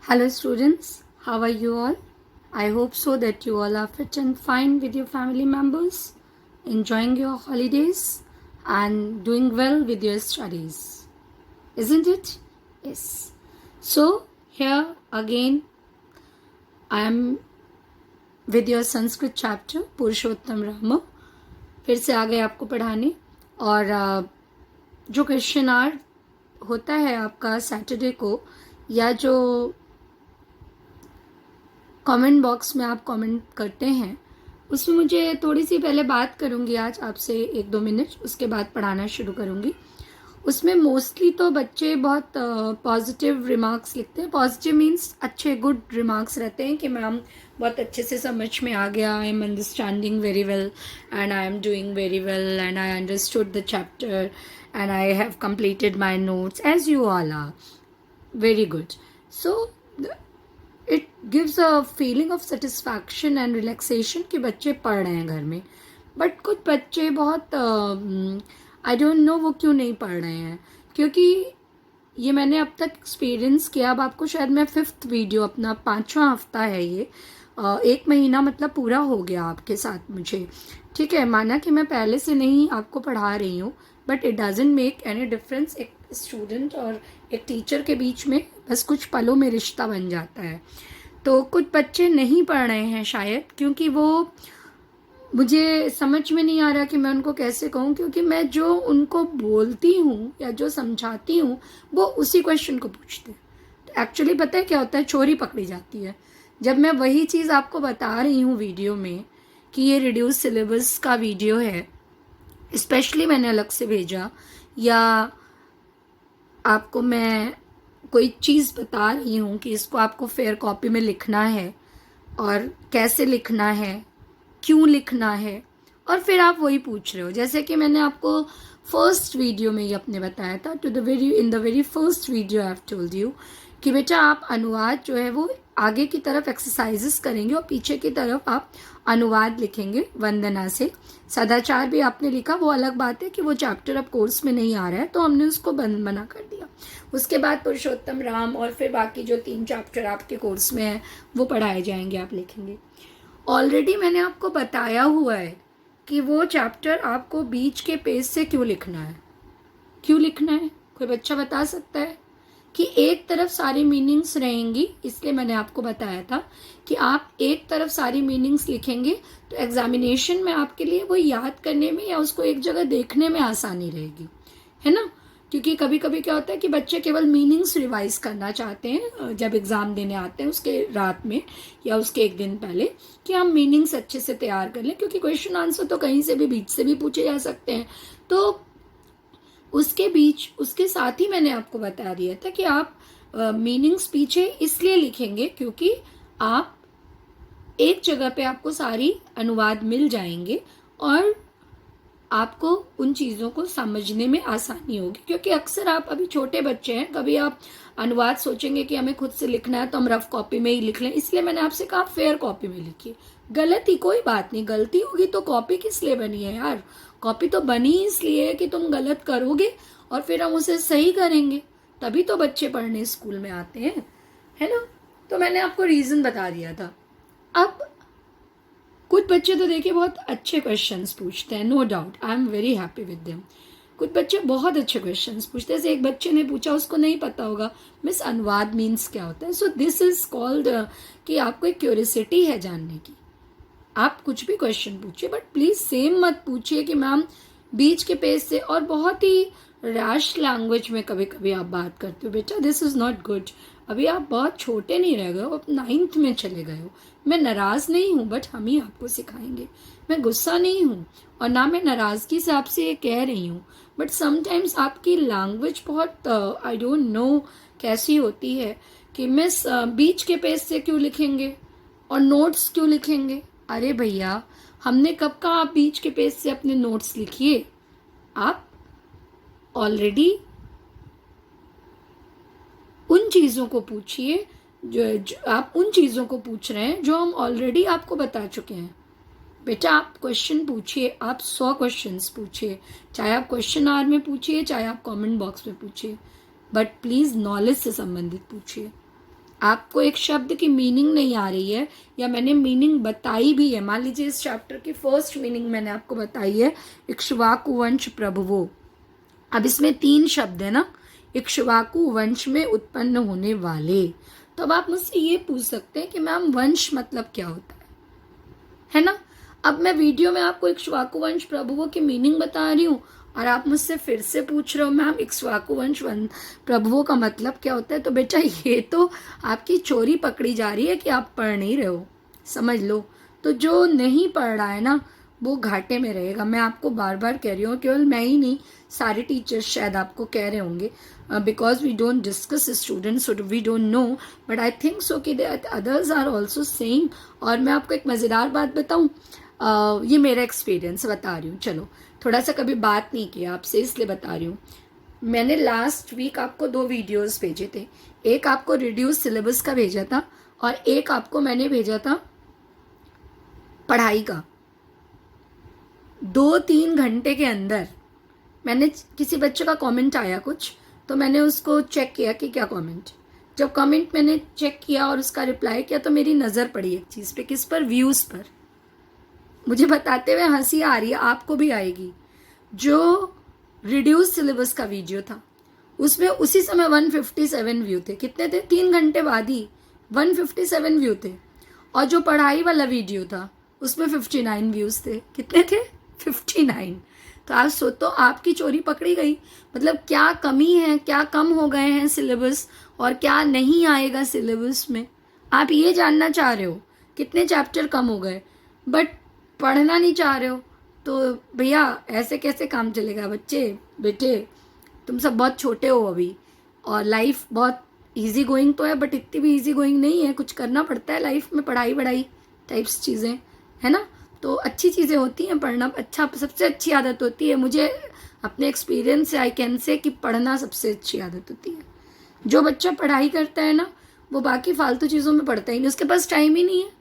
Hello students, how are you all? I hope so that you all are fit and fine with your family members, enjoying your holidays and doing well with your studies. Isn't it? Yes. So here again I am with your Sanskrit chapter पुरुषोत्तम राम फिर से आ गए आपको पढ़ाने। और जो question are होता है आपका सैटरडे को, या जो कमेंट बॉक्स में आप कमेंट करते हैं, उसमें मुझे थोड़ी सी पहले बात करूंगी आज आपसे 1-2 मिनट, उसके बाद पढ़ाना शुरू करूंगी। उसमें मोस्टली तो बच्चे बहुत पॉजिटिव रिमार्क्स लिखते हैं। पॉजिटिव मीन्स अच्छे गुड रिमार्क्स रहते हैं कि मैम बहुत अच्छे से समझ में आ गया, I am understanding very well and I am doing very well and I understood the chapter and I have completed my notes as you all are very good. So it gives a feeling of satisfaction and relaxation कि बच्चे पढ़ रहे हैं घर में। But कुछ बच्चे बहुत आई डोंट नो वो क्यों नहीं पढ़ रहे हैं, क्योंकि ये मैंने अब तक एक्सपीरियंस किया। अब आपको शायद मैं 5th वीडियो, अपना 5वां हफ्ता है ये, 1 महीना मतलब पूरा हो गया आपके साथ मुझे। ठीक है, माना कि मैं पहले से नहीं आपको पढ़ा रही हूँ, but it doesn't make any difference. एक स्टूडेंट और एक टीचर के बीच में बस कुछ पलों में रिश्ता बन जाता है। तो कुछ बच्चे नहीं पढ़ रहे हैं शायद, क्योंकि वो मुझे समझ में नहीं आ रहा कि मैं उनको कैसे कहूँ, क्योंकि मैं जो उनको बोलती हूँ या जो समझाती हूँ वो उसी क्वेश्चन को पूछते हैं। तो एक्चुअली पता है क्या होता है, चोरी पकड़ी जाती है। जब मैं वही चीज़ आपको बता रही हूँ वीडियो में कि ये रिड्यूस सिलेबस का वीडियो है, स्पेशली मैंने अलग से भेजा, या आपको मैं कोई चीज़ बता रही हूँ कि इसको आपको फेयर कॉपी में लिखना है और कैसे लिखना है, क्यों लिखना है, और फिर आप वही पूछ रहे हो। जैसे कि मैंने आपको फर्स्ट वीडियो में ही अपने बताया था, in the very first video I have told you कि बेटा आप अनुवाद जो है वो आगे की तरफ एक्सरसाइजेस करेंगे और पीछे की तरफ आप अनुवाद लिखेंगे वंदना से। सदाचार भी आपने लिखा, वो अलग बात है कि वो चैप्टर अब कोर्स में नहीं आ रहा है तो हमने उसको बंद मना कर दिया। उसके बाद पुरुषोत्तम राम और फिर बाकी जो 3 चैप्टर आपके कोर्स में है वो पढ़ाए जाएंगे, आप लिखेंगे। ऑलरेडी मैंने आपको बताया हुआ है कि वो चैप्टर आपको बीच के पेज से क्यों लिखना है। क्यों लिखना है, कोई बच्चा बता सकता है? कि एक तरफ सारी मीनिंग्स रहेंगी, इसलिए मैंने आपको बताया था कि आप एक तरफ सारी मीनिंग्स लिखेंगे तो एग्जामिनेशन में आपके लिए वो याद करने में या उसको एक जगह देखने में आसानी रहेगी, है ना। क्योंकि कभी कभी क्या होता है कि बच्चे केवल मीनिंग्स रिवाइज करना चाहते हैं जब एग्जाम देने आते हैं उसके रात में या उसके 1 दिन पहले, कि हम मीनिंग्स अच्छे से तैयार कर लें, क्योंकि क्वेश्चन आंसर तो कहीं से भी बीच से भी पूछे जा सकते हैं। तो उसके साथ ही मैंने आपको बता दिया था कि आप मीनिंग्स पीछे इसलिए लिखेंगे क्योंकि आप एक जगह पे आपको सारी अनुवाद मिल जाएंगे और आपको उन चीज़ों को समझने में आसानी होगी। क्योंकि अक्सर आप अभी छोटे बच्चे हैं, कभी आप अनुवाद सोचेंगे कि हमें खुद से लिखना है तो हम रफ कॉपी में ही लिख लें, इसलिए मैंने आपसे कहा फेयर कॉपी में लिखिए। गलती कोई बात नहीं, गलती होगी तो कॉपी किस लिए बनी है यार। कॉपी तो बनी इसलिए है कि तुम गलत करोगे और फिर हम उसे सही करेंगे, तभी तो बच्चे पढ़ने स्कूल में आते हैं, है ना। तो मैंने आपको रीजन बता दिया था। अब कुछ बच्चे तो देखिए बहुत अच्छे क्वेश्चंस पूछते हैं, no doubt, I am very happy with them. कुछ बच्चे बहुत अच्छे क्वेश्चंस पूछते हैं। जैसे एक बच्चे ने पूछा, उसको नहीं पता होगा मिस अनुवाद मीन्स क्या होता है। सो दिस इज कॉल्ड कि आपको एक क्यूरियोसिटी है जानने की। आप कुछ भी क्वेश्चन पूछिए, बट प्लीज सेम मत पूछिए कि मैम बीच के पेज से, और बहुत ही रैश लैंग्वेज में कभी कभी आप बात करते हो। बेटा दिस इज नॉट गुड। अभी आप बहुत छोटे नहीं रह गए हो, आप 9th में चले गए हो। मैं नाराज नहीं हूँ, बट हम ही आपको सिखाएंगे। मैं गुस्सा नहीं हूँ और ना मैं नाराजगी से आपसे ये कह रही हूँ, बट समटाइम्स आपकी लैंग्वेज बहुत आई डोंट नो कैसी होती है कि मिस बीच के पेज से क्यों लिखेंगे और नोट्स क्यों लिखेंगे। अरे भैया, हमने कब कहा आप बीच के पेज से अपने नोट्स लिखिए। आप ऑलरेडी उन चीज़ों को पूछिए जो आप उन चीज़ों को पूछ रहे हैं जो हम ऑलरेडी आपको बता चुके हैं। बेटा आप क्वेश्चन पूछिए, आप 100 क्वेश्चंस पूछिए, चाहे आप क्वेश्चन आवर में पूछिए, चाहे आप कमेंट बॉक्स में पूछिए, बट प्लीज़ नॉलेज से संबंधित पूछिए। आपको एक शब्द की मीनिंग नहीं आ रही है या मैंने मीनिंग बताई भी है, मान लीजिए इस चैप्टर की फर्स्ट मीनिंग मैंने आपको बताई है इक्ष्वाकु वंश प्रभुवो। अब इसमें 3 शब्द है ना, इक्ष्वाकु वंश में उत्पन्न होने वाले। तो अब आप मुझसे ये पूछ सकते हैं कि मैम वंश मतलब क्या होता है ना। अब मैं वीडियो में आपको इक्ष्वाकु वंश प्रभुवों की मीनिंग बता रही हूँ और आप मुझसे फिर से पूछ रहे हो मैम इक्ष्वाकु वंश प्रभुओं का मतलब क्या होता है। तो बेटा ये तो आपकी चोरी पकड़ी जा रही है कि आप पढ़ नहीं रहे हो, समझ लो। तो जो नहीं पढ़ रहा है ना वो घाटे में रहेगा। मैं आपको बार बार कह रही हूँ, केवल मैं ही नहीं, सारे टीचर्स शायद आपको कह रहे होंगे, because we don't discuss students so we don't know, but I think so कि अदर्स आर ऑल्सो सेइंग। और मैं आपको एक मज़ेदार बात बताऊँ, ये मेरा एक्सपीरियंस बता रही हूँ। चलो, थोड़ा सा कभी बात नहीं किया आपसे इसलिए बता रही हूँ। मैंने लास्ट वीक आपको 2 वीडियोस भेजे थे, एक आपको रिड्यूस सिलेबस का भेजा था और एक आपको मैंने भेजा था पढ़ाई का। 2-3 घंटे के अंदर मैंने, किसी बच्चे का कमेंट आया कुछ, तो मैंने उसको चेक किया कि क्या कमेंट। जब कमेंट मैंने चेक किया और उसका रिप्लाई किया तो मेरी नज़र पड़ी एक चीज़ पे, किस पर, व्यूज़ पर। मुझे बताते हुए हंसी आ रही है, आपको भी आएगी। जो रिड्यूस सिलेबस का वीडियो था उसमें उसी समय 157 व्यू थे। कितने थे? 3 घंटे बाद ही 157 व्यू थे। और जो पढ़ाई वाला वीडियो था उसमें 59 व्यूज थे। कितने थे? 59। तो आप तो आपकी चोरी पकड़ी गई। मतलब क्या कमी है, क्या कम हो गए हैं सिलेबस और क्या नहीं आएगा सिलेबस में, आप ये जानना चाह रहे हो। कितने चैप्टर कम हो गए, बट पढ़ना नहीं चाह रहे हो। तो भैया ऐसे कैसे काम चलेगा। बच्चे बेटे तुम सब बहुत छोटे हो अभी, और लाइफ बहुत इजी गोइंग तो है बट इतनी भी इजी गोइंग नहीं है। कुछ करना पड़ता है लाइफ में, पढ़ाई वढ़ाई टाइप्स चीज़ें, है ना। तो अच्छी चीज़ें होती हैं, पढ़ना अच्छा, सबसे अच्छी आदत होती है। मुझे अपने एक्सपीरियंस से आई कैन से कि पढ़ना सबसे अच्छी आदत होती है। जो बच्चा पढ़ाई करता है ना वो बाकी फालतू चीज़ों में पढ़ता ही नहीं, उसके पास टाइम ही नहीं है।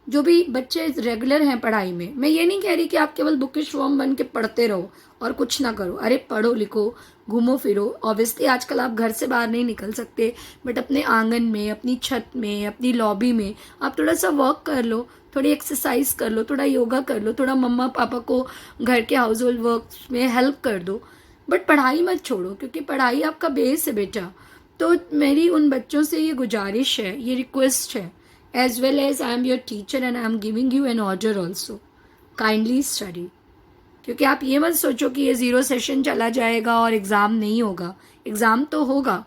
जो भी बच्चे रेगुलर हैं पढ़ाई में, मैं ये नहीं कह रही कि आप केवल बुकिश फॉर्म बन के पढ़ते रहो और कुछ ना करो। अरे पढ़ो लिखो, घूमो फिरो। ऑब्वियसली आजकल आप घर से बाहर नहीं निकल सकते, बट अपने आंगन में, अपनी छत में, अपनी लॉबी में आप थोड़ा सा वॉक कर लो, थोड़ी एक्सरसाइज कर लो, थोड़ा योगा कर लो, थोड़ा मम्मा पापा को घर के हाउस होल्ड वर्क में हेल्प कर दो। बट पढ़ाई मत छोड़ो, क्योंकि पढ़ाई आपका बेस है बेटा। तो मेरी उन बच्चों से ये गुजारिश है, ये रिक्वेस्ट है, as well as I am your teacher and I am giving you an order also, kindly study। क्योंकि आप ये मत सोचो कि ये 0 सेशन चला जाएगा और एग्ज़ाम नहीं होगा। एग्ज़ाम तो होगा,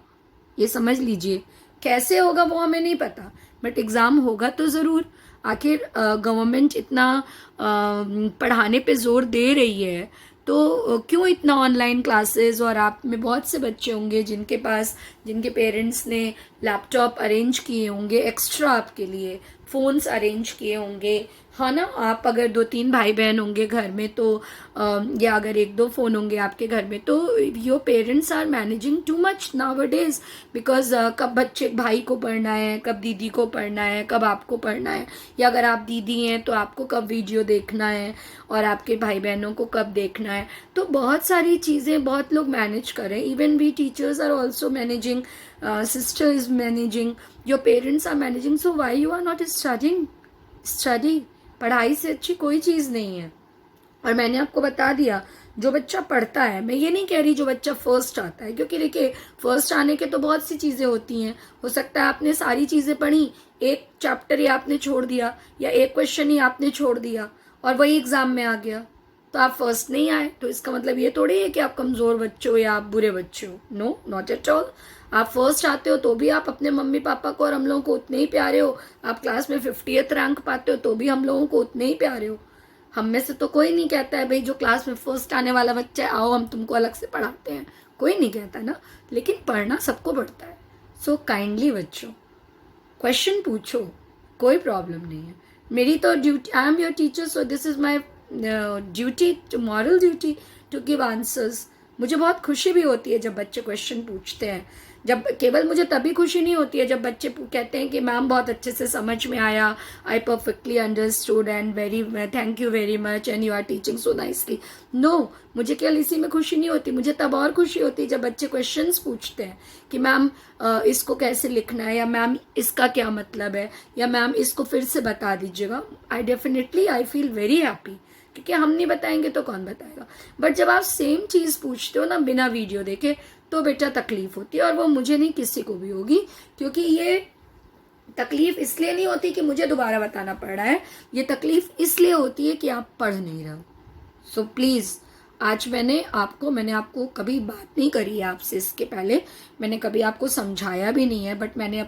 ये समझ लीजिए। कैसे होगा वो हमें नहीं पता, बट एग्ज़ाम होगा तो ज़रूर। आखिर गवर्नमेंट इतना पढ़ाने पे जोर दे रही है, तो क्यों इतना ऑनलाइन क्लासेस। और आप में बहुत से बच्चे होंगे जिनके पेरेंट्स ने लैपटॉप अरेंज किए होंगे एक्स्ट्रा आपके लिए, फ़ोन्स अरेंज किए होंगे, हाँ ना। आप अगर 2-3 भाई बहन होंगे घर में तो या अगर 1-2 फ़ोन होंगे आपके घर में, तो your parents are managing too much nowadays. Because कब बच्चे भाई को पढ़ना है, कब दीदी को पढ़ना है, कब आपको पढ़ना है, या अगर आप दीदी हैं तो आपको कब वीडियो देखना है और आपके भाई बहनों को कब देखना है। तो बहुत सारी चीज़ें बहुत लोग मैनेज कर रहे हैं। Even we teachers are also managing, sister is managing, your parents are managing. So why you are not studying? Study. पढ़ाई से अच्छी कोई चीज़ नहीं है। और मैंने आपको बता दिया, जो बच्चा पढ़ता है, मैं ये नहीं कह रही जो बच्चा फर्स्ट आता है, क्योंकि देखिए फर्स्ट आने के तो बहुत सी चीज़ें होती हैं। हो सकता है आपने सारी चीज़ें पढ़ी, एक चैप्टर ही आपने छोड़ दिया या एक क्वेश्चन ही आपने छोड़ दिया और वही एग्ज़ाम में आ गया, तो आप फर्स्ट नहीं आए। तो इसका मतलब ये थोड़ी है कि आप कमज़ोर बच्चे हो या आप बुरे बच्चे हो। No, not at all. आप फर्स्ट आते हो तो भी आप अपने मम्मी पापा को और हम लोगों को उतने ही प्यारे हो। आप क्लास में 50th रैंक पाते हो तो भी हम लोगों को उतने ही प्यारे हो। हम में से तो कोई नहीं कहता है भाई जो क्लास में फर्स्ट आने वाला बच्चा है आओ हम तुमको अलग से पढ़ाते हैं, कोई नहीं कहता ना। लेकिन पढ़ना सबको पड़ता है। सो काइंडली बच्चों क्वेश्चन पूछो, कोई प्रॉब्लम नहीं है। मेरी तो duty, I am your teacher, so this is my duty, moral duty to give answers. मुझे बहुत खुशी भी होती है जब बच्चे क्वेश्चन पूछते हैं, जब केवल मुझे तभी खुशी नहीं होती है जब बच्चे कहते हैं कि मैम बहुत अच्छे से समझ में आया, I perfectly understood and very thank you very much and you are teaching so nicely. No, मुझे केवल इसी में खुशी नहीं होती, मुझे तब और खुशी होती है जब बच्चे क्वेश्चंस पूछते हैं कि मैम इसको कैसे लिखना है, या मैम इसका क्या मतलब है, या मैम इसको फिर से बता दीजिएगा। आई फील वेरी हैप्पी, क्योंकि हम नहीं बताएंगे तो कौन बताएगा। बट जब आप सेम चीज़ पूछते हो ना बिना वीडियो देखे, तो बेटा तकलीफ होती है, और वो मुझे नहीं किसी को भी होगी, क्योंकि ये तकलीफ इसलिए नहीं होती कि मुझे दोबारा बताना पड़ रहा है, ये तकलीफ इसलिए होती है कि आप पढ़ नहीं रहे हो। सो प्लीज़, आज मैंने आपको कभी बात नहीं करी है आपसे, इसके पहले मैंने कभी आपको समझाया भी नहीं है, बट मैंने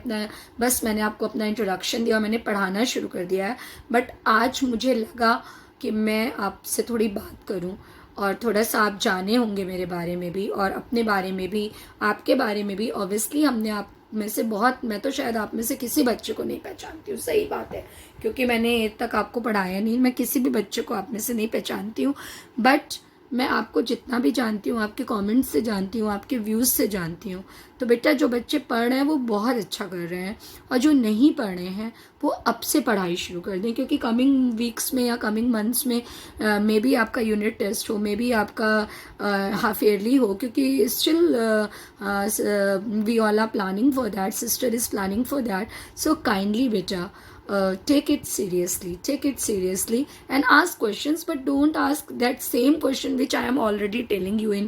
आपको अपना इंट्रोडक्शन दिया, मैंने पढ़ाना शुरू कर दिया है। बट आज मुझे लगा कि मैं आपसे थोड़ी बात करूं, और थोड़ा सा आप जाने होंगे मेरे बारे में भी और अपने बारे में भी, आपके बारे में भी। ऑब्वियसली हमने आप में से मैं तो शायद आप में से किसी बच्चे को नहीं पहचानती हूँ, सही बात है, क्योंकि मैंने अब तक आपको पढ़ाया नहीं, मैं किसी भी बच्चे को आप में से नहीं पहचानती हूँ। बट मैं आपको जितना भी जानती हूँ, आपके कमेंट्स से जानती हूँ, आपके व्यूज़ से जानती हूँ। तो बेटा, जो बच्चे पढ़ रहे हैं वो बहुत अच्छा कर रहे हैं, और जो नहीं पढ़ रहे हैं वो अब से पढ़ाई शुरू कर दें, क्योंकि कमिंग वीक्स में या कमिंग मंथ्स में मे बी आपका यूनिट टेस्ट हो, मे बी आपका हाफ ईयरली हो, क्योंकि still we all are planning for that, sister is planning for that. So kindly बेटा, take it seriously and ask questions, but don't ask that same question which I am already telling you in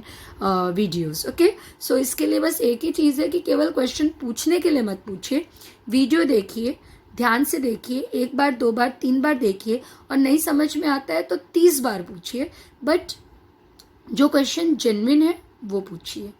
videos. Okay, so इसके लिए बस एक ही चीज़ है कि केवल question पूछने के लिए मत पूछिए, वीडियो देखिए, ध्यान से देखिए, 1 बार 2 बार 3 बार देखिए, और नहीं समझ में आता है तो 30 बार पूछिए, बट जो क्वेश्चन जेन्युइन है वो पूछिए।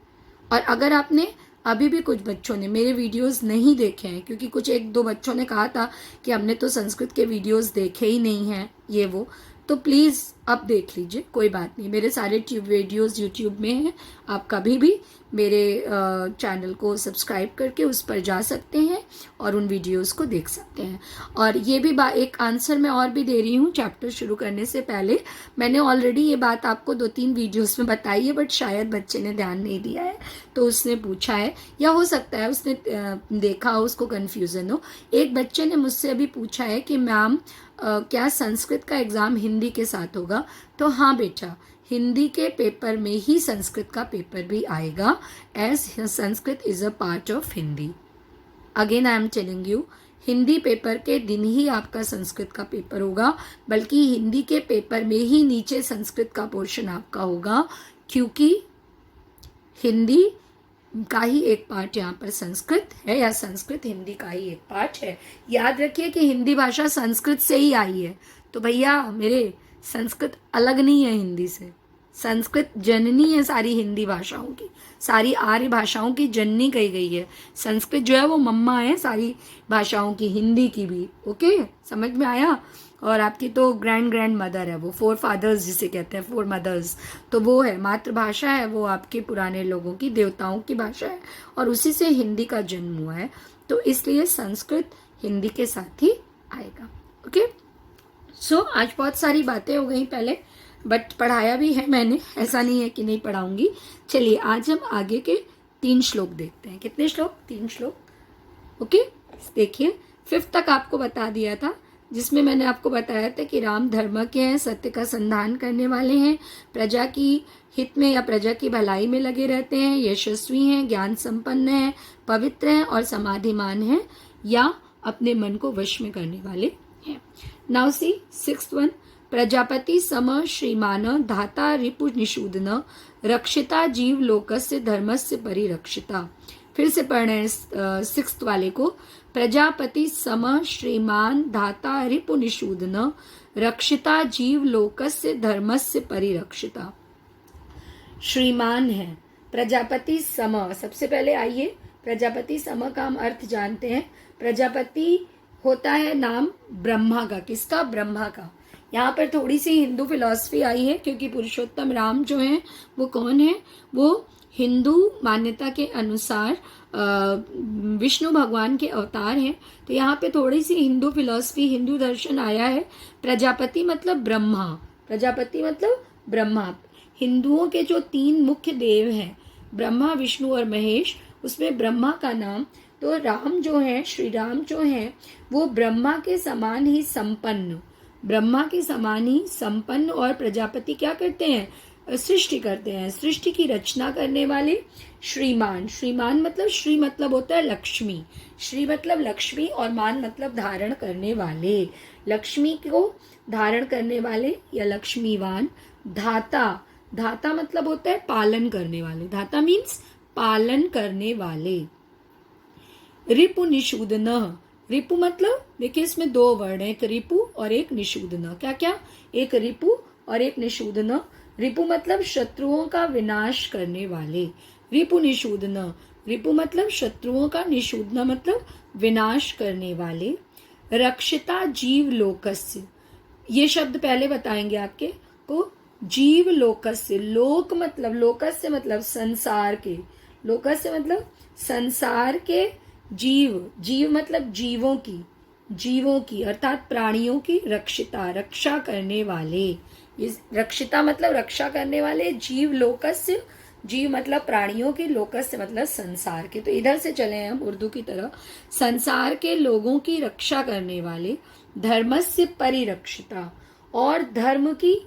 और अगर आपने अभी भी कुछ बच्चों ने मेरे वीडियोस नहीं देखे हैं, क्योंकि कुछ 1-2 बच्चों ने कहा था कि हमने तो संस्कृत के वीडियोस देखे ही नहीं हैं, ये वो, तो प्लीज़ अब देख लीजिए, कोई बात नहीं, मेरे सारे वीडियोस यूट्यूब में हैं, आप कभी भी मेरे चैनल को सब्सक्राइब करके उस पर जा सकते हैं और उन वीडियोस को देख सकते हैं। और ये भी एक आंसर मैं और भी दे रही हूँ चैप्टर शुरू करने से पहले। मैंने ऑलरेडी ये बात आपको 2-3 वीडियोस में बताई है, बट शायद बच्चे ने ध्यान नहीं दिया है, तो उसने पूछा है, या हो सकता है उसने देखा हो, उसको कन्फ्यूज़न हो। एक बच्चे ने मुझसे अभी पूछा है कि मैम क्या संस्कृत का एग्ज़ाम हिंदी के साथ होगा? तो हाँ बेटा, हिंदी के पेपर में ही संस्कृत का पेपर भी आएगा, as Sanskrit is a part of Hindi. Again I am telling you, Hindi paper के दिन ही आपका संस्कृत का पेपर होगा, बल्कि हिंदी के पेपर में ही नीचे संस्कृत का पोर्शन आपका होगा, क्योंकि हिंदी का ही एक पार्ट यहाँ पर संस्कृत है, या संस्कृत हिंदी का ही एक पार्ट है। याद रखिए कि हिंदी भाषा संस्कृत से ही आई है, तो भैया मेरे, संस्कृत अलग नहीं है हिंदी से। संस्कृत जननी है सारी हिंदी भाषाओं की, सारी आर्य भाषाओं की जननी कही गई है। संस्कृत जो है वो मम्मा है सारी भाषाओं की, हिंदी की भी। ओके, समझ में आया? और आपकी तो ग्रैंड मदर है वो, 4 फादर्स जिसे कहते हैं, 4 मदर्स, तो वो है मातृभाषा है, वो आपके पुराने लोगों की, देवताओं की भाषा है, और उसी से हिंदी का जन्म हुआ है। तो इसलिए संस्कृत हिंदी के साथ ही आएगा। ओके, सो आज बहुत सारी बातें हो गई पहले, बट पढ़ाया भी है मैंने, ऐसा नहीं है कि नहीं पढ़ाऊंगी। चलिए आज हम आगे के 3 श्लोक देखते हैं। कितने श्लोक? 3 श्लोक। ओके, देखिए 5th तक आपको बता दिया था, जिसमें मैंने आपको बताया था कि राम धर्म के हैं, सत्य का संधान करने वाले हैं, प्रजा की हित में या प्रजा की भलाई में लगे रहते हैं, यशस्वी हैं, ज्ञान संपन्न हैं, पवित्र हैं और समाधिमान हैं, या अपने मन को वश में करने वाले हैं। नाउ सी 6th वन, प्रजापति सम श्रीमान धाता रिपु निषूदन रक्षिता जीव लोकस्य धर्मस्य परिरक्षिता। फिर से पढ़ रहे हैं 6th वाले को, प्रजापति सम श्रीमान धाता रिपु निषूदन रक्षिता जीव लोकस्य धर्मस्य परिरक्षिता। श्रीमान है, प्रजापति सम। सबसे पहले आइए प्रजापति सम का हम अर्थ जानते हैं। प्रजापति होता है नाम ब्रह्मा का। किसका? ब्रह्मा का। यहाँ पर थोड़ी सी हिंदू फिलॉसफी आई है, क्योंकि पुरुषोत्तम राम जो हैं वो कौन है? वो हिंदू मान्यता के अनुसार विष्णु भगवान के अवतार हैं। तो यहाँ पे थोड़ी सी हिंदू फिलॉसफी, हिंदू दर्शन आया है। प्रजापति मतलब ब्रह्मा, प्रजापति मतलब ब्रह्मा। हिंदुओं के जो 3 मुख्य देव हैं, ब्रह्मा, विष्णु और महेश, उसमें ब्रह्मा का नाम, तो राम जो है, श्री राम जो है, वो ब्रह्मा के समान ही संपन्न, ब्रह्मा के समान ही संपन्न, और प्रजापति क्या करते हैं, सृष्टि करते हैं, सृष्टि की रचना करने वाले श्रीमान। श्रीमान मतलब, श्री मतलब होता है लक्ष्मी, श्री मतलब लक्ष्मी, और मान मतलब धारण करने वाले, लक्ष्मी को धारण करने वाले या लक्ष्मीवान। धाता, धाता मतलब होता है पालन करने वाले, धाता मीन्स पालन करने वाले। रिपु निषूदन, रिपु मतलब देखिए इसमें दो वर्ड है, एक रिपु और एक निषूदन। क्या क्या, एक रिपु और एक निषूदन। रिपु मतलब शत्रुओं का विनाश करने वाले, रिपु निषूदन, रिपु मतलब शत्रुओं का, निषूदन मतलब विनाश करने वाले। रक्षिता जीव लोकस्य, ये शब्द पहले बताएंगे आपके को। जीव लोकस्य, लोक मतलब, लोकस्य मतलब संसार के, लोकस्य मतलब संसार के, जीव, जीव मतलब जीवों की, जीवों की अर्थात प्राणियों की, रक्षिता रक्षा करने वाले, ये रक्षिता मतलब रक्षा करने वाले, जीव लोकस्य, जीव मतलब प्राणियों के, लोकस्य मतलब संसार के। तो इधर से चले हम उर्दू की तरह, संसार के लोगों की रक्षा करने वाले। धर्मस्य परिरक्षिता, और धर्म की,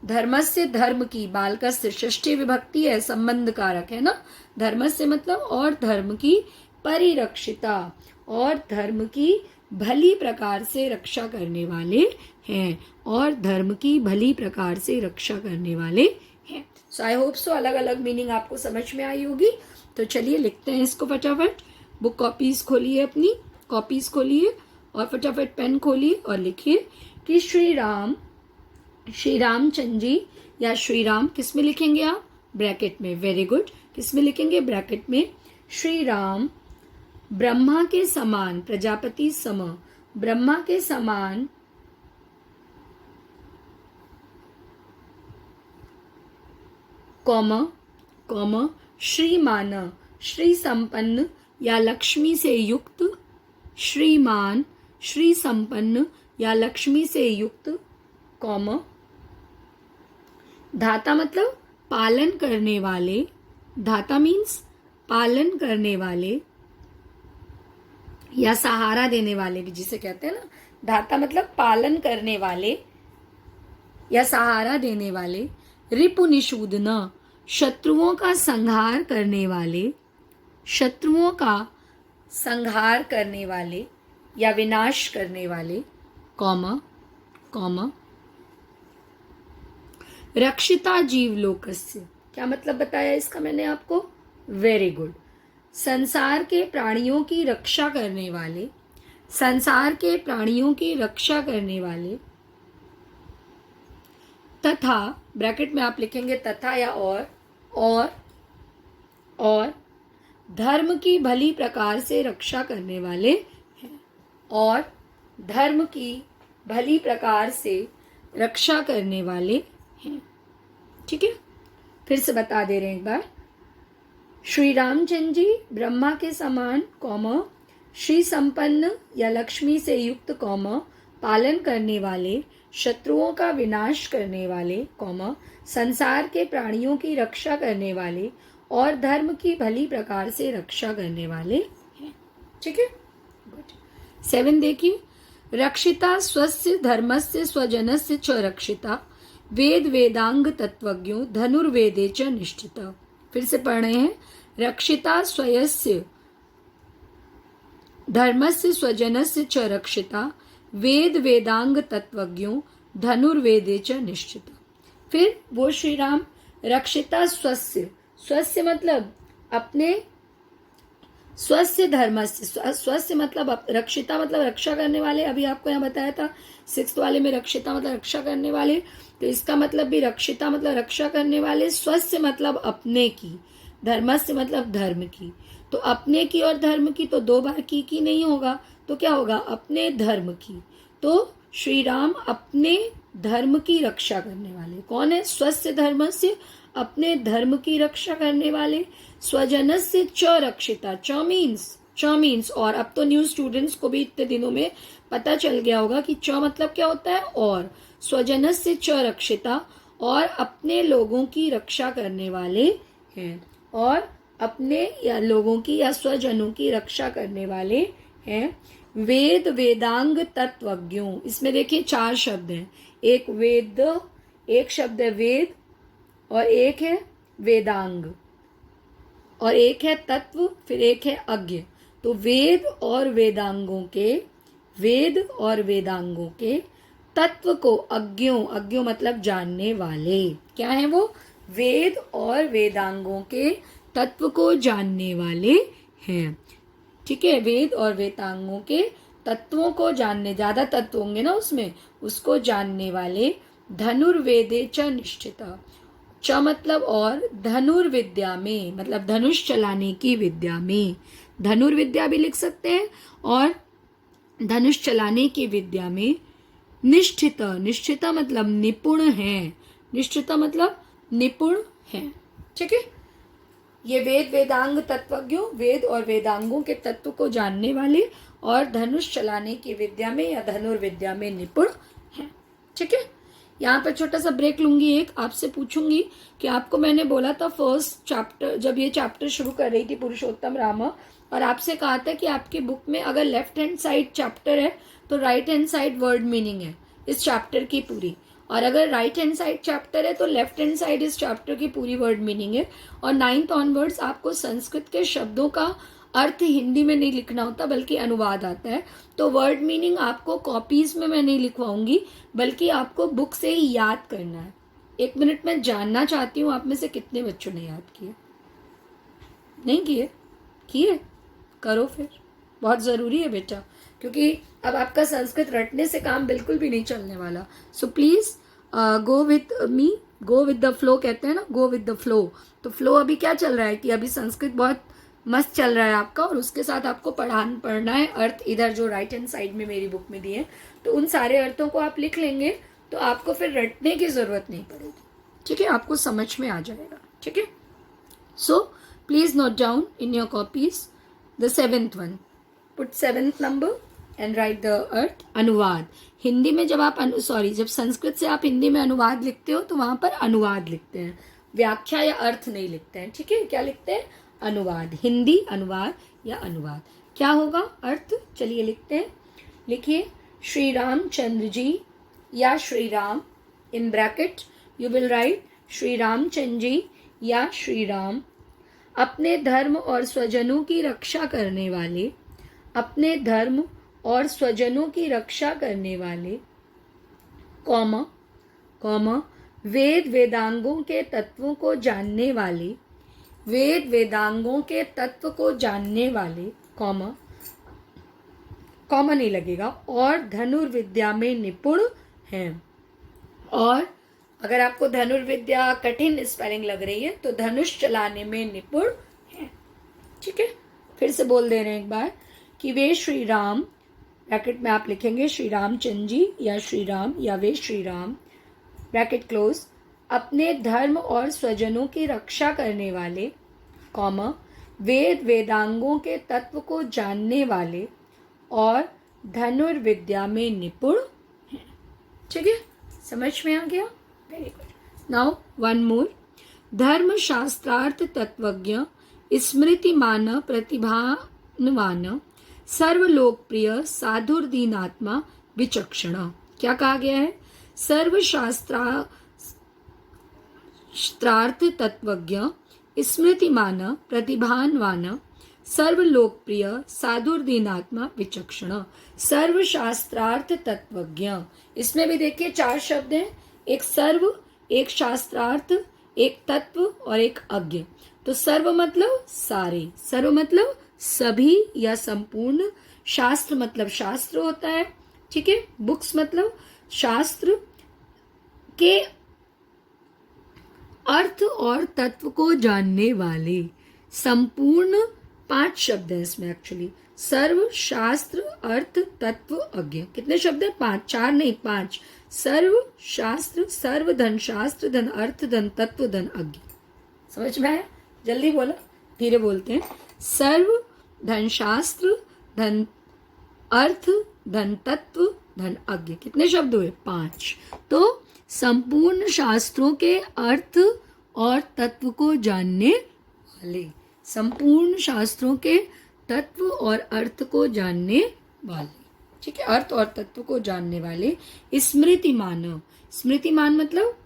धर्मस्य धर्म की, बालकस्य षष्ठी विभक्ति है, संबंध कारक है ना, धर्मस्य मतलब और धर्म की, परिरक्षिता और धर्म की भली प्रकार से रक्षा करने वाले हैं, और धर्म की भली प्रकार से रक्षा करने वाले हैं। सो आई होप सो अलग अलग मीनिंग आपको समझ में आई होगी। तो चलिए लिखते हैं इसको फटाफट। बुक कॉपीज खोलिए, अपनी कॉपीज खोलिए और फटाफट पेन खोलिए और लिखिए कि श्री राम, श्री रामचंद्र जी या श्री राम किस में लिखेंगे आप, ब्रैकेट में, वेरी गुड, किस में लिखेंगे, ब्रैकेट में। श्री राम ब्रह्मा के समान, प्रजापति सम, ब्रह्मा के समान कौम, कौम श्रीमान, श्री संपन्न या लक्ष्मी से युक्त, श्रीमान श्री संपन्न या लक्ष्मी से युक्त, कौम धाता मतलब पालन करने वाले, धाता मीन्स पालन करने वाले या सहारा देने वाले भी जिसे कहते हैं ना, धाता मतलब पालन करने वाले या सहारा देने वाले। रिपु निषूदन, शत्रुओं का संहार करने वाले, शत्रुओं का संहार करने वाले या विनाश करने वाले, कौमा कौमा। रक्षिता जीव लोकस्य, क्या मतलब बताया इसका मैंने आपको, वेरी गुड, संसार के प्राणियों की रक्षा करने वाले, संसार के प्राणियों की रक्षा करने वाले। तथा, ब्रैकेट में आप लिखेंगे तथा या और धर्म की भली प्रकार से रक्षा करने वाले हैं, और धर्म की भली प्रकार से रक्षा करने वाले हैं। ठीक है, फिर से बता दे रहे हैं एक बार। श्री रामचंद्र जी ब्रह्मा के समान, कौमा श्री संपन्न या लक्ष्मी से युक्त, कौमा पालन करने वाले, शत्रुओं का विनाश करने वाले, कौमा संसार के प्राणियों की रक्षा करने वाले, और धर्म की भली प्रकार से रक्षा करने वाले हैं। ठीक है, गुड। 7 देखिए, रक्षिता स्वस्य धर्मस्य स्वजनस्य च रक्षिता, वेद वेदांग तत्वज्ञो धनुर्वेदे च निष्ठिता। फिर से पढ़ रहे हैं, रक्षिता स्वयस्य धर्मस्य स्वजनस्य च रक्षिता, वेद वेदांग तत्वज्ञो धनुर्वेदे च निष्ठिता। फिर वो श्री राम रक्षिता स्वस्य, स्वस्य मतलब अपने, स्वस्य धर्मस्य, स्वस्य मतलब रक्षिता मतलब रक्षा करने वाले, अभी आपको यहाँ बताया था 6th वाले में रक्षिता मतलब रक्षा करने वाले, तो इसका मतलब भी रक्षिता मतलब रक्षा करने वाले, स्वस्य मतलब अपने की, धर्मस्य मतलब धर्म की, तो अपने की और धर्म की तो 2 बार की नहीं होगा, तो क्या होगा, अपने धर्म की। तो श्री राम अपने धर्म की रक्षा करने वाले, कौन है, स्वस्य धर्मस्य अपने धर्म की रक्षा करने वाले, स्वजनस्य च रक्षिता, च मीन्स और, अब तो न्यू स्टूडेंट्स को भी इतने दिनों में पता चल गया होगा कि च मतलब क्या होता है, और स्वजनस्य च रक्षिता और अपने लोगों की रक्षा करने वाले हैं, और अपने या लोगों की या स्वजनों की रक्षा करने वाले हैं। वेद वेदांग तत्वज्ञों, इसमें देखिए 4 शब्द हैं। एक वेद, एक शब्द है वेद, और एक है वेदांग, और एक है तत्व, फिर एक है अज्ञ। तो वेद और वेदांगों के, वेद और वेदांगों के तत्व को अज्ञों, अज्ञों मतलब जानने वाले, क्या है वो? वेद और वेदांगों के तत्व को जानने वाले हैं। ठीक है, वेद और वेदांगों के तत्वों को जानने, ज्यादा तत्व होंगे ना उसमें, उसको जानने वाले धनुर्वेदे च निष्ठिता, च मतलब और, धनुर्विद्या में मतलब धनुष चलाने की विद्या में, धनुर्विद्या भी लिख सकते हैं, और धनुष चलाने की विद्या में निष्ठित, निष्ठित मतलब निपुण है, निष्ठित मतलब निपुण है। ठीक है, ये वेद वेदांग तत्वज्ञों, वेद और वेदांगों के तत्व को जानने वाले और धनुष चलाने की विद्या में या धनुर्विद्या में निपुण है। ठीक है, यहाँ पर छोटा सा ब्रेक लूंगी, एक आपसे पूछूंगी कि आपको मैंने बोला था फर्स्ट चैप्टर, जब ये चैप्टर शुरू कर रही थी पुरुषोत्तम रामा, और आपसे कहा था कि आपकी बुक में अगर लेफ्ट हैंड साइड चैप्टर है तो right hand side word meaning है इस चैप्टर की पूरी, और अगर राइट हैंड साइड चैप्टर है तो लेफ्ट हैंड साइड इस चैप्टर की पूरी वर्ड मीनिंग है। और 9th ऑनवर्ड्स आपको संस्कृत के शब्दों का अर्थ हिंदी में नहीं लिखना होता बल्कि अनुवाद आता है। तो वर्ड मीनिंग आपको कॉपीज में मैं नहीं लिखवाऊंगी, बल्कि आपको बुक से ही याद करना है। 1 मिनट में जानना चाहती हूँ आप में से कितने बच्चों ने याद किए? नहीं किए? किए? करो फिर, बहुत ज़रूरी है बेटा, क्योंकि अब आपका संस्कृत रटने से काम बिल्कुल भी नहीं चलने वाला। So please go with me, go with the flow कहते हैं ना, गो विद द फ्लो। तो फ्लो अभी क्या चल रहा है कि अभी संस्कृत बहुत मस्त चल रहा है आपका, और उसके साथ आपको पढ़ना है अर्थ इधर जो राइट हैंड साइड में मेरी बुक में दिए हैं, तो उन सारे अर्थों को आप लिख लेंगे तो आपको फिर रटने की ज़रूरत नहीं पड़ेगी। ठीक है, आपको समझ में आ जाएगा। ठीक है, so please note down in your copies the 7th one, put 7th number and right the earth. अनुवाद, हिंदी में जब आप जब संस्कृत से आप हिंदी में अनुवाद लिखते हो तो वहां पर अनुवाद लिखते हैं, व्याख्या या अर्थ नहीं लिखते हैं। ठीक है, क्या लिखते हैं? अनुवाद, हिंदी अनुवाद या अनुवाद। क्या होगा अर्थ? चलिए लिखते हैं, लिखिए श्री रामचंद्र जी या Shri Ram, in bracket you will write Shri Ramchandra ji या श्री राम, अपने धर्म और स्वजनों की रक्षा करने वाले, अपने धर्म और स्वजनों की रक्षा करने वाले, कॉमा कॉमा, वेद वेदांगों के तत्वों को जानने वाले, वेद वेदांगों के तत्व को जानने वाले, कॉमा कॉमा नहीं लगेगा, और धनुर्विद्या में निपुण हैं। और अगर आपको धनुर्विद्या कठिन स्पेलिंग लग रही है तो धनुष चलाने में निपुण है। ठीक है, फिर से बोल दे रहे हैं एक बार कि वे श्री राम, ब्रैकेट में आप लिखेंगे श्री रामचंद्र जी या श्री राम, या वे श्री राम, ब्रैकेट क्लोज, अपने धर्म और स्वजनों की रक्षा करने वाले, कॉमा, वेद वेदांगों के तत्व को जानने वाले और धनुर्विद्या में निपुण हैं। ठीक है, समझ में आ गया? Very good. Now one more, धर्म शास्त्रार्थ तत्वज्ञ स्मृतिमान प्रतिभावान सर्वलोकप्रिय साधुर्दीनात्मा विचक्षण। क्या कहा गया है? सर्वशास्त्रार्थ तत्वज्ञ स्मृतिमान प्रतिभावान सर्वलोकप्रिय साधुर्दीनात्मा विचक्षण। सर्वशास्त्रार्थ तत्वज्ञ, इसमें भी देखिए 4 शब्द हैं, एक सर्व, एक शास्त्रार्थ, एक तत्व और एक अज्ञ। तो सर्व मतलब सारे, सर्व मतलब सभी या संपूर्ण, शास्त्र मतलब शास्त्र होता है। ठीक है, बुक्स मतलब शास्त्र के अर्थ और तत्व को जानने वाले, संपूर्ण 5 शब्द हैं इसमें एक्चुअली, सर्व शास्त्र अर्थ तत्व अज्ञ। कितने शब्द हैं? 5, 4 नहीं 5। सर्व शास्त्र, सर्व धन शास्त्र, धन अर्थ, धन तत्व, धन अज्ञ। समझ में आया? जल्दी बोलो, धीरे बोलते हैं। सर्व धन शास्त्र, धन अर्थ, धन तत्व, धन अज्ञ। कितने शब्द हुए? 5। तो संपूर्ण शास्त्रों के अर्थ और तत्व को जानने वाले, संपूर्ण शास्त्रों के तत्व और अर्थ को जानने वाले। ठीक है, अर्थ और तत्व को जानने वाले। स्मृतिमान, स्मृतिमान मतलब,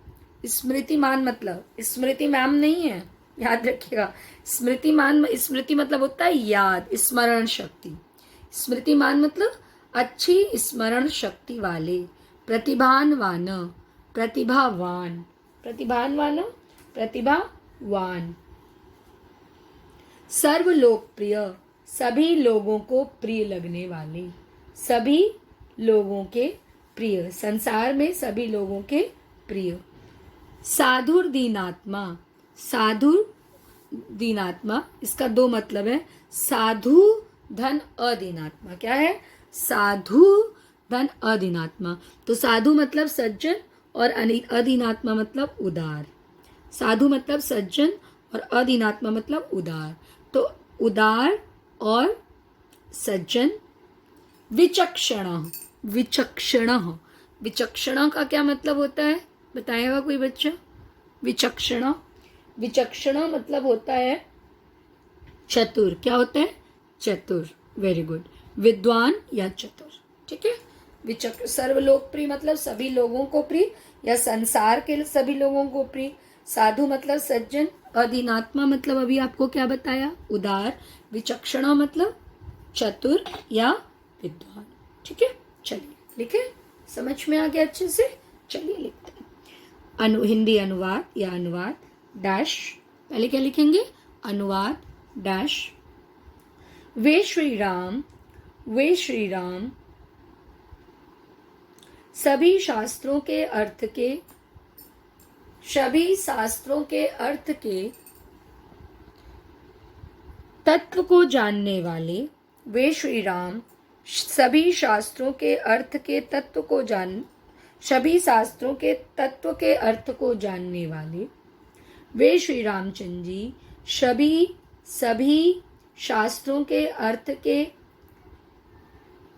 स्मृतिमान मतलब स्मृति मैम नहीं है, याद रखिएगा। स्मृतिमान, स्मृति मतलब होता है याद, स्मरण शक्ति। स्मृतिमान मतलब अच्छी स्मरण शक्ति वाले। प्रतिभावान, प्रतिभावान, प्रतिभावान, प्रतिभावान। सर्व लोकप्रिय, सभी लोगों को प्रिय लगने वाले, सभी लोगों के प्रिय, संसार में सभी लोगों के प्रिय। साधुर दीनात्मा, साधुर दीनात्मा, इसका दो मतलब है। साधु धन अदीनात्मा, क्या है? साधु धन अदीनात्मा। तो साधु मतलब सज्जन और अदीनात्मा मतलब उदार। साधु मतलब सज्जन और अदीनात्मा मतलब उदार। तो उदार और सज्जन। विचक्षण, विचक्षण, विचक्षण का क्या मतलब होता है, बताएगा कोई बच्चा? विचक्षण, विचक्षण मतलब होता है चतुर। क्या होता है? चतुर। Very good. विद्वान या चतुर। ठीक है। सर्वलोकप्रिय मतलब सभी लोगों को प्रिय या संसार के सभी लोगों को प्रिय। साधु मतलब सज्जन। अदीनात्मा मतलब अभी आपको क्या बताया? उदार। विचक्षण मतलब चतुर या विद्वान। ठीक है, चलिए लिखे, समझ में आ गया अच्छे से? चलिए लिखते हैं। हिंदी अनुवाद या अनुवाद डैश, पहले क्या लिखेंगे? अनुवाद डैश। वे श्री राम, वे श्री राम सभी शास्त्रों के अर्थ के, सभी शास्त्रों के अर्थ के तत्व को जानने वाले। वे श्री राम सभी शास्त्रों के अर्थ के तत्व को सभी शास्त्रों के तत्व के अर्थ को जानने वाले। वे श्री रामचंद्र जी सभी शास्त्रों के अर्थ के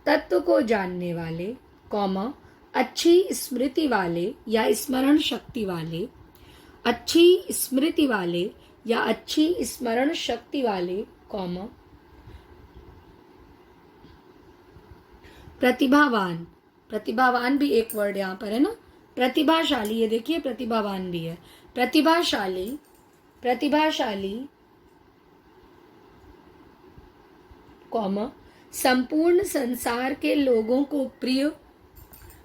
तत्व को जानने वाले, कॉमा, अच्छी स्मृति वाले या स्मरण शक्ति वाले, अच्छी स्मृति वाले या अच्छी स्मरण शक्ति वाले, कॉमा, प्रतिभावान, प्रतिभावान भी एक वर्ड यहाँ पर है ना, प्रतिभाशाली, ये देखिए प्रतिभावान भी है। प्रतिभाशाली, प्रतिभाशाली, कॉमा, संपूर्ण संसार के लोगों को प्रिय,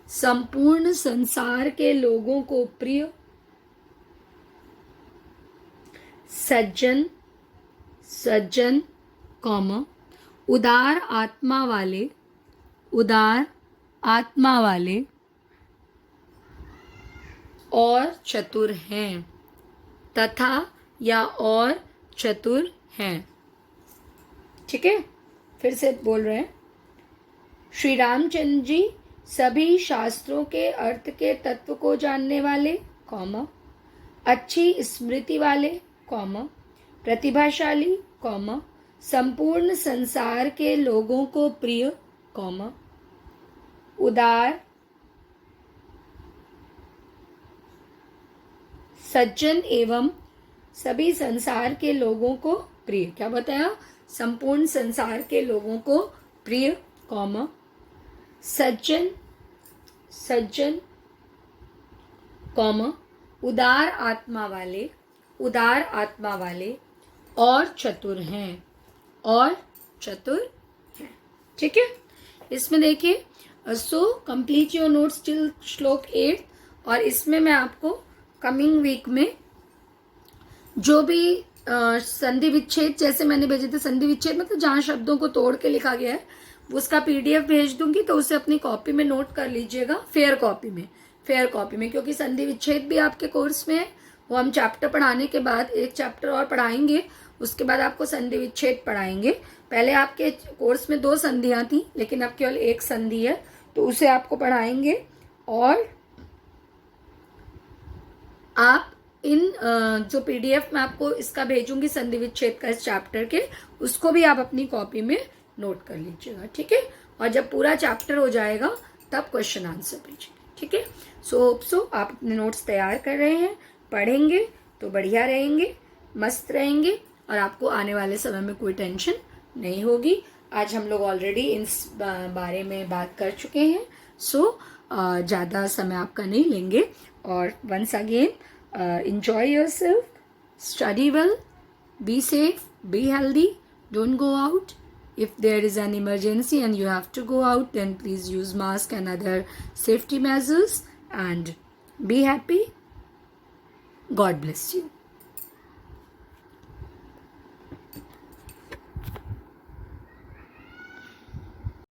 संपूर्ण संसार के लोगों को प्रिय, सज्जन, सज्जन, कॉमा, उदार आत्मा वाले, उदार आत्मा वाले और चतुर हैं, तथा या और चतुर हैं। ठीक है, फिर से बोल रहे हैं। श्री रामचंद्र जी सभी शास्त्रों के अर्थ के तत्व को जानने वाले, कॉमा, अच्छी स्मृति वाले, कॉमा, प्रतिभाशाली, कॉमा, संपूर्ण संसार के लोगों को प्रिय, कॉमा, उदार, सज्जन एवं सभी संसार के लोगों को प्रिय। क्या बताया? संपूर्ण संसार के लोगों को प्रिय, कॉमा, सज्जन, सज्जन, कॉमा, उदार आत्मा वाले, उदार आत्मा वाले और चतुर हैं, और चतुर हैं। ठीक है, इसमें देखिए, so complete your notes till श्लोक 8। और इसमें मैं आपको कमिंग वीक में जो भी संधि विच्छेद जैसे मैंने भेजे थे, संधि विच्छेद मतलब जहाँ शब्दों को तोड़ के लिखा गया है, उसका पीडीएफ भेज दूंगी, तो उसे अपनी कॉपी में नोट कर लीजिएगा, फेयर कॉपी में, फेयर कॉपी में, क्योंकि संधि विच्छेद भी आपके कोर्स में है। वो हम चैप्टर पढ़ाने के बाद एक चैप्टर और पढ़ाएंगे, उसके बाद आपको संधि विच्छेद पढ़ाएंगे। पहले आपके कोर्स में 2 संधियां थी, लेकिन अब केवल 1 संधि है, तो उसे आपको पढ़ाएंगे। और आप इन जो पीडीएफ मैं आपको इसका भेजूंगी संधि विच्छेद का, इस चैप्टर के, उसको भी आप अपनी कॉपी में नोट कर लीजिएगा। ठीक है, और जब पूरा चैप्टर हो जाएगा तब क्वेश्चन आंसर भेजिए। ठीक है, सो आप अपने नोट्स तैयार कर रहे हैं, पढ़ेंगे तो बढ़िया रहेंगे, मस्त रहेंगे, और आपको आने वाले समय में कोई टेंशन नहीं होगी। आज हम लोग ऑलरेडी इस बारे में बात कर चुके हैं, सो ज़्यादा समय आपका नहीं लेंगे। और once again enjoy yourself, study well, be safe, be healthy, don't go out. If there is an emergency and you have to go out, then please use mask and other safety measures and be happy. God bless you.